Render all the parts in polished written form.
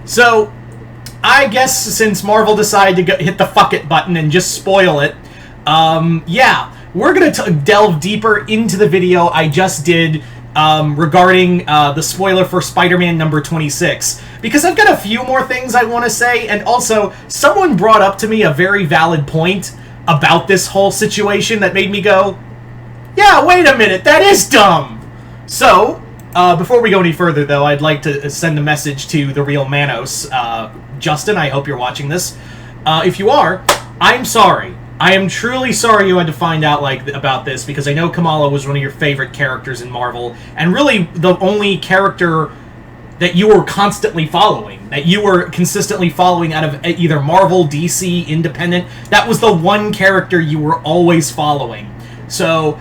So, I guess since Marvel decided to hit the fuck it button and just spoil it, yeah, we're going to delve deeper into the video I just did regarding the spoiler for Spider-Man number 26. Because I've got a few more things I want to say, and also, someone brought up to me a very valid point about this whole situation that made me go, yeah, wait a minute, that is dumb! So, before we go any further, though, I'd like to send a message to the real Manos. Justin, I hope you're watching this. If you are, I'm sorry. I am truly sorry you had to find out about this, because I know Kamala was one of your favorite characters in Marvel, and really the only character that you were constantly following, that you were consistently following out of either Marvel, DC, Independent. That was the one character you were always following. So,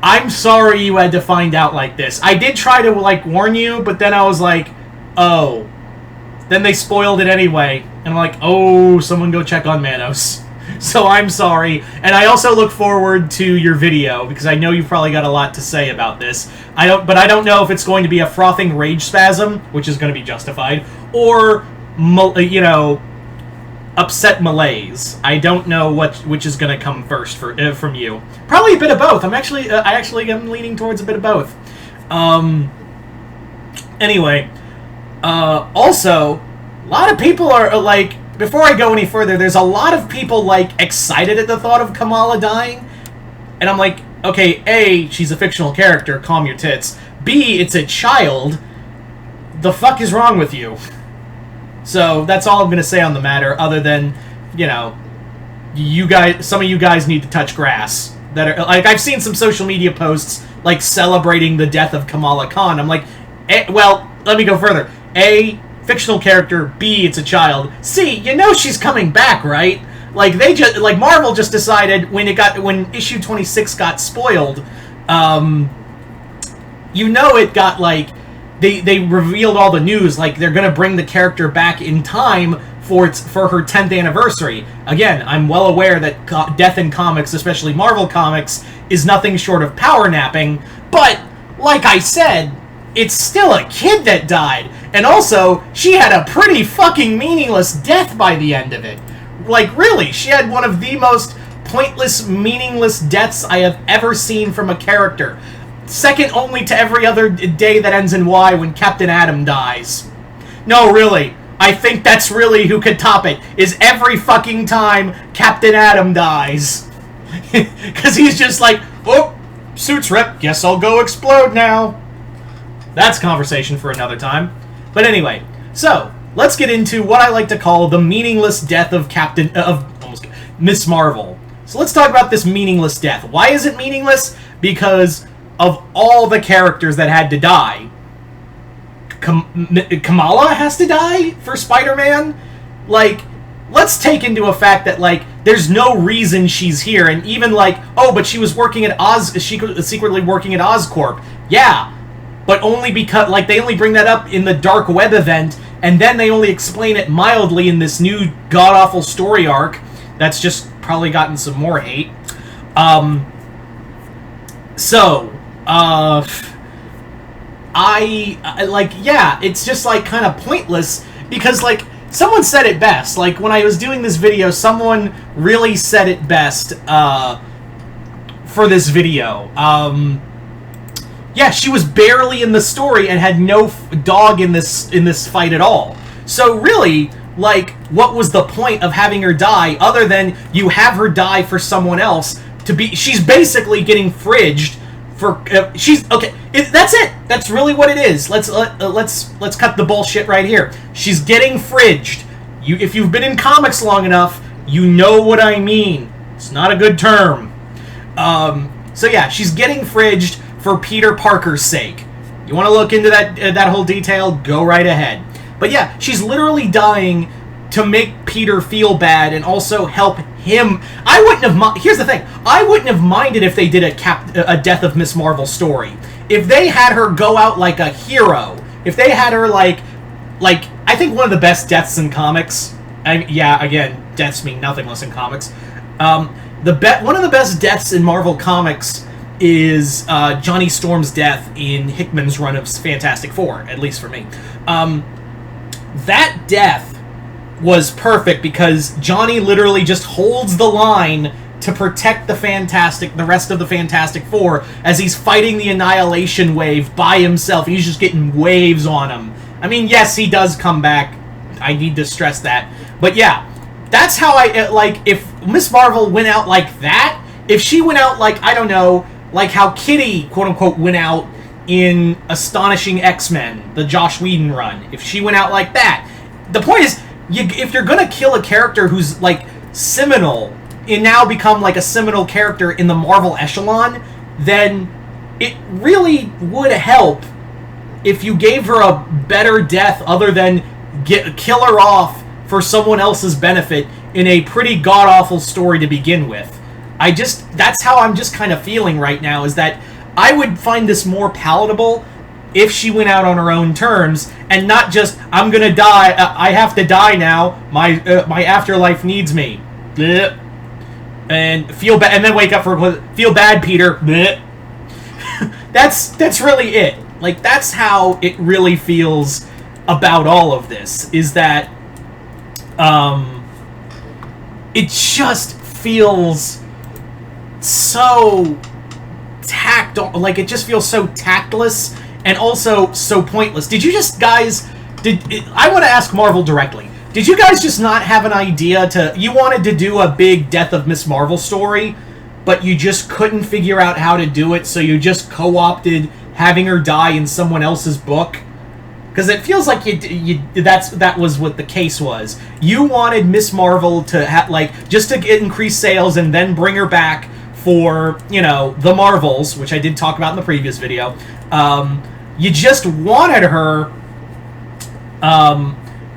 I'm sorry you had to find out like this. I did try to, warn you, but then I was like, oh. Then they spoiled it anyway. And I'm like, oh, someone go check on Manos. So I'm sorry. And I also look forward to your video, because I know you've probably got a lot to say about this. But I don't know if it's going to be a frothing rage spasm, which is going to be justified, or, upset malaise. I don't know which is going to come first from you. Probably a bit of both. I am leaning towards a bit of both. Anyway, also, a lot of people are before I go any further, there's a lot of people excited at the thought of Kamala dying, and I'm like, okay, A, she's a fictional character, calm your tits. B, it's a child. The fuck is wrong with you? So, that's all I'm going to say on the matter, other than, some of you guys need to touch grass. That are, I've seen some social media posts, celebrating the death of Kamala Khan. I'm like, well, let me go further. A, fictional character. B, it's a child. C, she's coming back, right? Marvel just decided when issue 26 got spoiled, it got, they revealed all the news, they're gonna bring the character back in time for her 10th anniversary. Again, I'm well aware that death in comics, especially Marvel comics, is nothing short of power napping, but, like I said, it's still a kid that died, and also, she had a pretty fucking meaningless death by the end of it. Really, she had one of the most pointless, meaningless deaths I have ever seen from a character. Second only to every other day that ends in Y when Captain Atom dies. No, really. I think that's really who could top it, is every fucking time Captain Atom dies. Because he's just like, oh, suits rip, guess I'll go explode now. That's conversation for another time. But anyway, so, let's get into what I like to call the meaningless death of Miss Marvel. So let's talk about this meaningless death. Why is it meaningless? Because of all the characters that had to die, Kamala has to die for Spider-Man? Let's take into a fact that, there's no reason she's here, and even, but she was working at secretly working at Oscorp. Yeah, but only because, they only bring that up in the Dark Web event, and then they only explain it mildly in this new god-awful story arc that's just probably gotten some more hate. Yeah, it's just, kind of pointless, because, someone said it best. When I was doing this video, someone really said it best, for this video. Yeah, she was barely in the story and had no dog in this fight at all. So really, what was the point of having her die other than you have her die for someone else to be? She's basically getting fridged for. That's it. That's really what it is. Let's cut the bullshit right here. She's getting fridged. If you've been in comics long enough, you know what I mean. It's not a good term. So yeah, she's getting fridged for Peter Parker's sake. You want to look into that whole detail? Go right ahead. But yeah, she's literally dying to make Peter feel bad and also help him. I wouldn't have. Here's the thing. I wouldn't have minded if they did a Death of Miss Marvel story. If they had her go out like a hero. If they had her I think one of the best deaths in comics. Again, deaths mean nothing less in comics. One of the best deaths in Marvel comics is Johnny Storm's death in Hickman's run of Fantastic Four, at least for me. that death was perfect because Johnny literally just holds the line to protect the rest of the Fantastic Four as he's fighting the Annihilation Wave by himself. He's just getting waves on him. I mean, yes, he does come back. I need to stress that. But yeah, that's how if Miss Marvel went out like that, if she went out like, I don't know, like how Kitty, quote-unquote, went out in Astonishing X-Men, the Joss Whedon run, if she went out like that, the point is, if you're gonna kill a character who's, like, seminal, and now become, like, a seminal character in the Marvel echelon, then it really would help if you gave her a better death other than kill her off for someone else's benefit in a pretty god-awful story to begin with. That's how I'm just kind of feeling right now, is that I would find this more palatable if she went out on her own terms, and not just, I'm gonna die, I have to die now, my afterlife needs me. Blech. And feel bad, and then wake up for, feel bad, Peter. Blech. That's really it. Like, that's how it really feels about all of this, is that, it just feels so it just feels so tactless and also so pointless. Did you just, guys, I want to ask Marvel directly, did you guys just not have an idea you wanted to do a big Death of Miss Marvel story, but you just couldn't figure out how to do it, so you just co-opted having her die in someone else's book? Because it feels like that was what the case was. You wanted Miss Marvel to just to increase sales and then bring her back for, the Marvels, which I did talk about in the previous video. You just wanted her.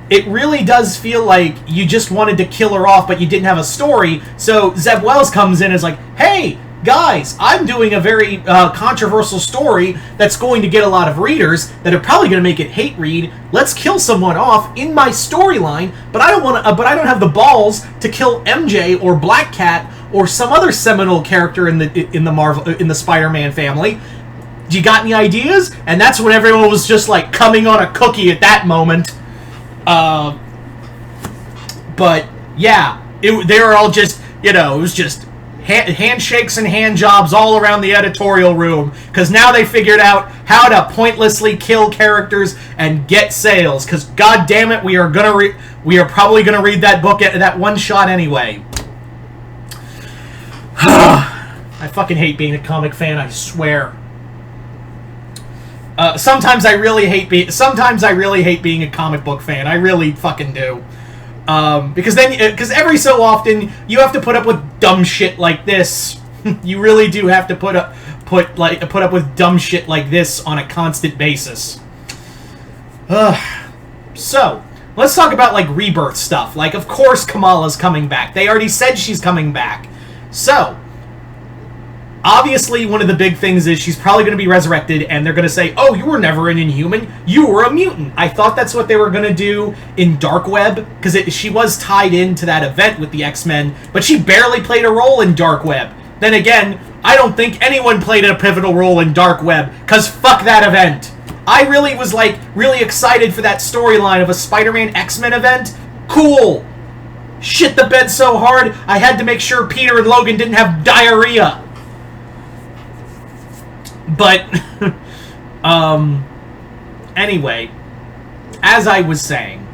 It really does feel like you just wanted to kill her off, but you didn't have a story. So Zeb Wells comes in and is like, hey, guys, I'm doing a very controversial story that's going to get a lot of readers that are probably going to make it hate read. Let's kill someone off in my storyline, but I don't have the balls to kill MJ or Black Cat or some other seminal character in the Spider-Man family. Do you got any ideas? And that's when everyone was just like coming on a cookie at that moment. But yeah, they were all just, it was just handshakes and hand jobs all around the editorial room, because now they figured out how to pointlessly kill characters and get sales. Because god damn it, we are probably gonna read that book at that one shot anyway. I fucking hate being a comic fan, I swear. Sometimes I really hate being a comic book fan. I really fucking do. Because every so often you have to put up with dumb shit like this. You really do have to put up with dumb shit like this on a constant basis. So let's talk about rebirth stuff. Of course Kamala's coming back. They already said she's coming back. So obviously, one of the big things is she's probably going to be resurrected, and they're going to say, oh, you were never an Inhuman, you were a mutant. I thought that's what they were going to do in Dark Web, because she was tied into that event with the X-Men, but she barely played a role in Dark Web. Then again, I don't think anyone played a pivotal role in Dark Web, because fuck that event. I really was, really excited for that storyline of a Spider-Man X-Men event. Cool. Shit the bed so hard, I had to make sure Peter and Logan didn't have diarrhea. But, anyway, as I was saying,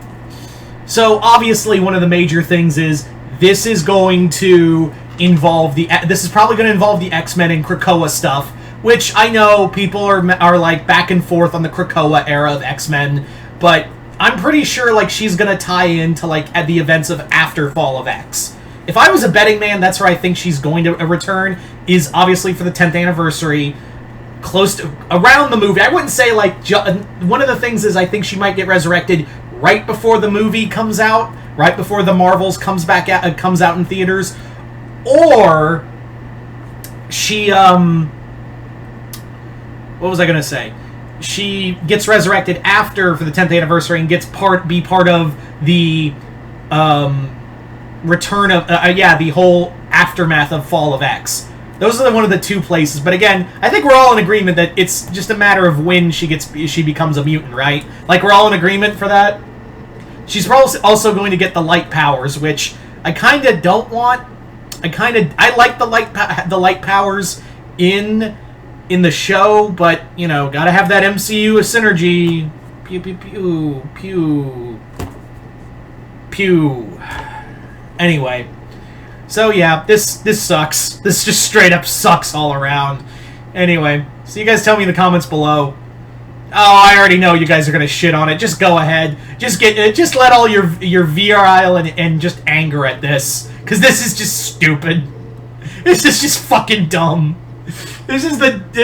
so obviously one of the major things is this is going to involve this is probably going to involve the X-Men and Krakoa stuff, which I know people are back and forth on the Krakoa era of X-Men, but I'm pretty sure she's going to tie into at the events of after Fall of X. If I was a betting man, that's where I think she's going to return, is obviously for the 10th anniversary, close to around the movie. I wouldn't say one of the things is I think she might get resurrected right before the movie comes out, right before the Marvels comes out in theaters, or she what was I gonna say? She gets resurrected after for the 10th anniversary and gets be part of the return of the whole aftermath of Fall of X. Those are one of the two places, but again, I think we're all in agreement that it's just a matter of when she becomes a mutant, right? We're all in agreement for that? She's also going to get the light powers, which I kind of don't want. I like the light powers in the show, but you know, gotta have that MCU synergy. Pew pew pew pew pew. Anyway, so yeah, this sucks. This just straight up sucks all around. Anyway, so you guys tell me in the comments below. Oh, I already know you guys are gonna shit on it. Just go ahead. Just let all your virile and just anger at this, because this is just stupid. This is just fucking dumb. This is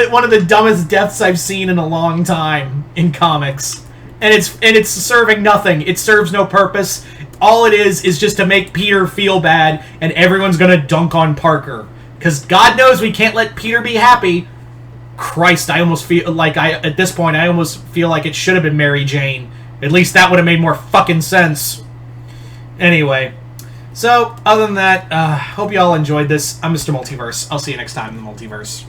one of the dumbest deaths I've seen in a long time in comics, and it's serving nothing. It serves no purpose. All it is just to make Peter feel bad, and everyone's gonna dunk on Parker, because God knows we can't let Peter be happy. Christ, I almost feel like at this point I almost feel like it should have been Mary Jane. At least that would have made more fucking sense. Anyway, so other than that, hope you all enjoyed this. I'm Mr. Multiverse. I'll see you next time in the Multiverse.